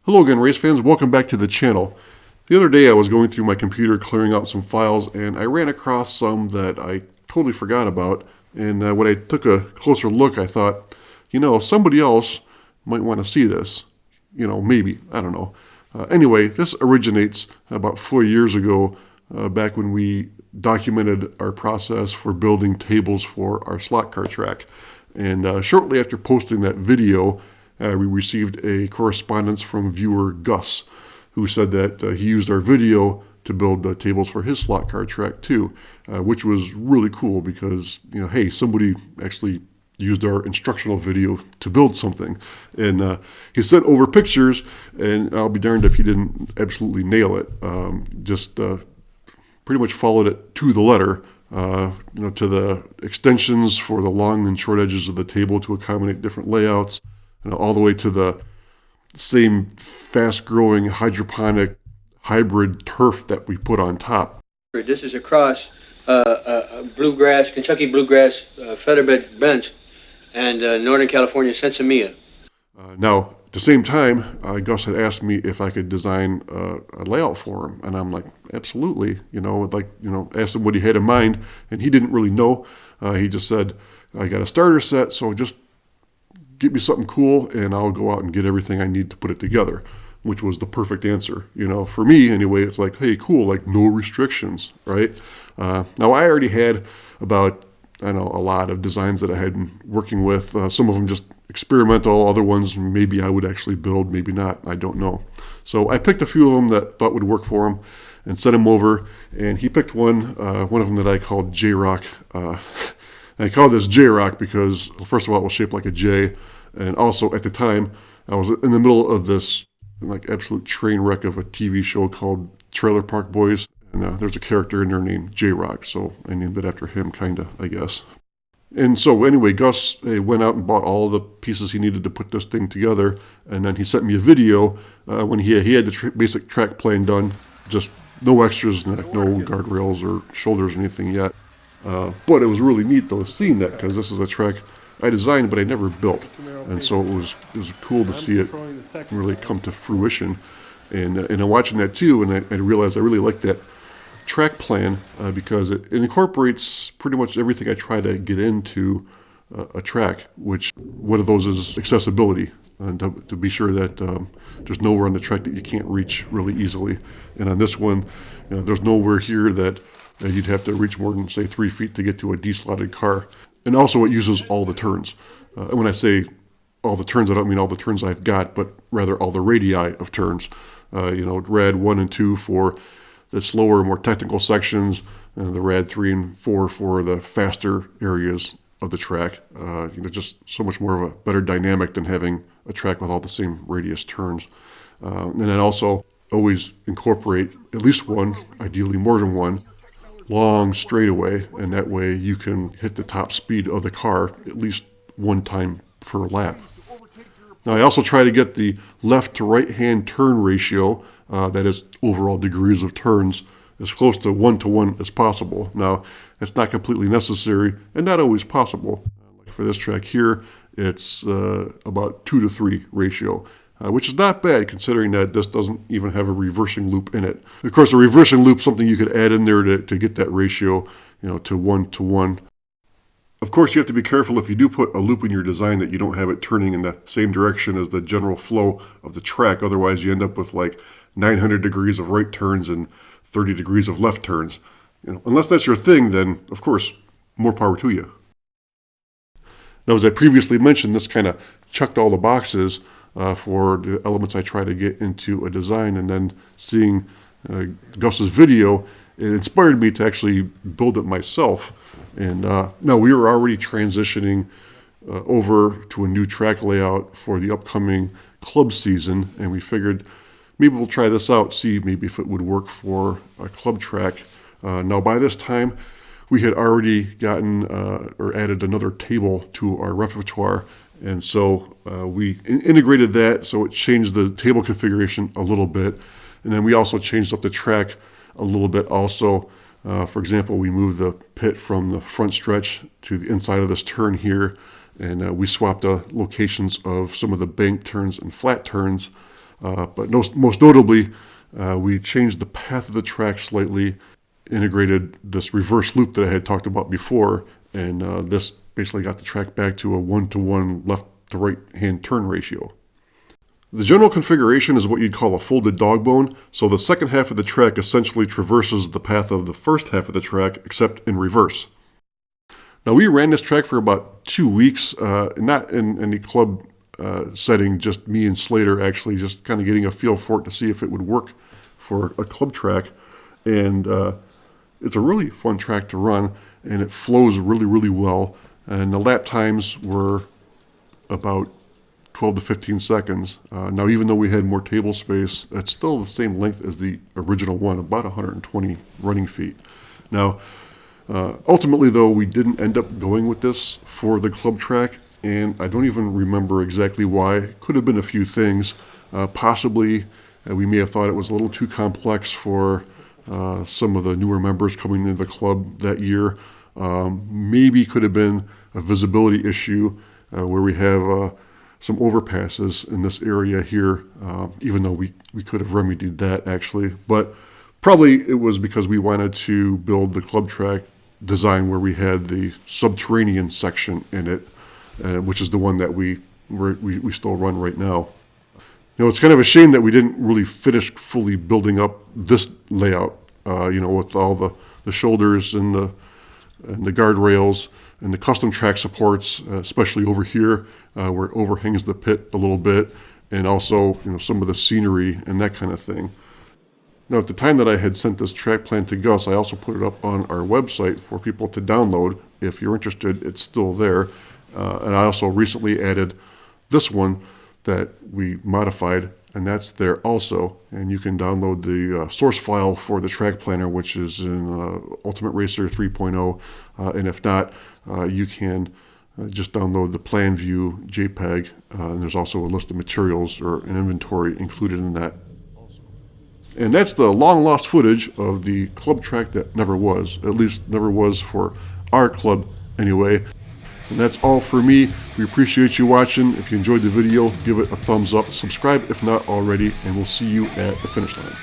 Hello again, race fans. Welcome back to the channel. The other day I was going through my computer clearing out some files and I ran across some that I totally forgot about. And when I took a closer look, I thought, somebody else might want to see this. Maybe. I don't know. Anyway, this originates about 4 years ago, back when we documented our process for building tables for our slot car track. And shortly after posting that video, we received a correspondence from viewer Gus, who said that he used our video to build the tables for his slot car track too, which was really cool because, hey, somebody actually used our instructional video to build something. And he sent over pictures, and I'll be darned if he didn't absolutely nail it. Just pretty much followed it to the letter, to the extensions for the long and short edges of the table to accommodate different layouts, all the way to the same fast-growing hydroponic hybrid turf that we put on top. This is a cross, bluegrass, Kentucky bluegrass, featherbed bench, and Northern California sensimilla. Now, at the same time, Gus had asked me if I could design a layout for him, and I'm like, absolutely. Asked him what he had in mind, and he didn't really know. He just said, I got a starter set, so just get me something cool, and I'll go out and get everything I need to put it together, which was the perfect answer. For me, anyway, it's like, hey, cool, like no restrictions, right? Now, I already had about, a lot of designs that I had been working with. Some of them just experimental, other ones maybe I would actually build, maybe not, I don't know. So I picked a few of them that thought would work for him and sent him over, and he picked one of them that I called JRock. I called this JRock because, well, first of all, it was shaped like a J, and also at the time, I was in the middle of this absolute train wreck of a TV show called Trailer Park Boys, and there's a character in there named JRock, so I named it after him, kinda, I guess. And so anyway, Gus went out and bought all the pieces he needed to put this thing together, and then he sent me a video when he had the basic track plan done, just no extras, no guardrails or shoulders or anything yet. But it was really neat though seeing that, because this is a track I designed but I never built, and so it was cool to see it really come to fruition. And I'm watching that too, and I realized I really like that track plan because it incorporates pretty much everything I try to get into a track, which one of those is accessibility, and to be sure that there's nowhere on the track that you can't reach really easily. And on this one, there's nowhere here that you'd have to reach more than, say, 3 feet to get to a D-slotted car. And also it uses all the turns. And when I say all the turns, I don't mean all the turns I've got, but rather all the radii of turns. Rad 1 and 2 for the slower, more technical sections, and the rad 3 and 4 for the faster areas of the track. Just so much more of a better dynamic than having a track with all the same radius turns. And then also always incorporate at least one, ideally more than one, long straightaway, and that way you can hit the top speed of the car at least one time per lap. Now I also try to get the left to right hand turn ratio, that is overall degrees of turns, as close to 1-to-1 as possible. Now that's not completely necessary and not always possible. Like for this track here, it's about 2-to-3 ratio. Which is not bad considering that this doesn't even have a reversing loop in it. Of course, a reversing loop is something you could add in there to get that ratio, to 1-to-1. Of course, you have to be careful if you do put a loop in your design that you don't have it turning in the same direction as the general flow of the track. Otherwise, you end up with like 900 degrees of right turns and 30 degrees of left turns. Unless that's your thing, then, of course, more power to you. Now, as I previously mentioned, this kind of checked all the boxes for the elements I try to get into a design, and then seeing Gus's video, it inspired me to actually build it myself. And now we were already transitioning over to a new track layout for the upcoming club season, and we figured maybe we'll try this out, see maybe if it would work for a club track. Now by this time, we had already gotten or added another table to our repertoire. And so we integrated that, so it changed the table configuration a little bit. And then we also changed up the track a little bit also. For example, we moved the pit from the front stretch to the inside of this turn here. And we swapped the locations of some of the bank turns and flat turns But most notably, we changed the path of the track slightly, integrated this reverse loop that I had talked about before, and this basically got the track back to a 1-to-1 left to right hand turn ratio. The general configuration is what you'd call a folded dog bone, so the second half of the track essentially traverses the path of the first half of the track, except in reverse. Now, we ran this track for about 2 weeks, not in any club setting, just me and Slater actually just kind of getting a feel for it to see if it would work for a club track. And it's a really fun track to run, and it flows really, really well. And the lap times were about 12 to 15 seconds. Now, even though we had more table space, it's still the same length as the original one, about 120 running feet. Now, ultimately, though, we didn't end up going with this for the club track, and I don't even remember exactly why. It could have been a few things. Possibly, we may have thought it was a little too complex for some of the newer members coming into the club that year. Maybe could have been a visibility issue where we have some overpasses in this area here, even though we could have remedied that actually. But probably it was because we wanted to build the club track design where we had the subterranean section in it, which is the one that we still run right now. You know, it's kind of a shame that we didn't really finish fully building up this layout, with all the shoulders and the guardrails and the custom track supports, especially over here where it overhangs the pit a little bit, and also some of the scenery and that kind of thing. Now, at the time that I had sent this track plan to Gus, I also put it up on our website for people to download. If you're interested, it's still there. And I also recently added this one that we modified, and that's there also. And you can download the source file for the track planner, which is in Ultimate Racer 3.0. And if not, you can just download the plan view JPEG. And there's also a list of materials or an inventory included in that. And that's the long lost footage of the club track that never was, at least never was for our club anyway. And that's all for me. We appreciate you watching. If you enjoyed the video, give it a thumbs up, subscribe if not already, and we'll see you at the finish line.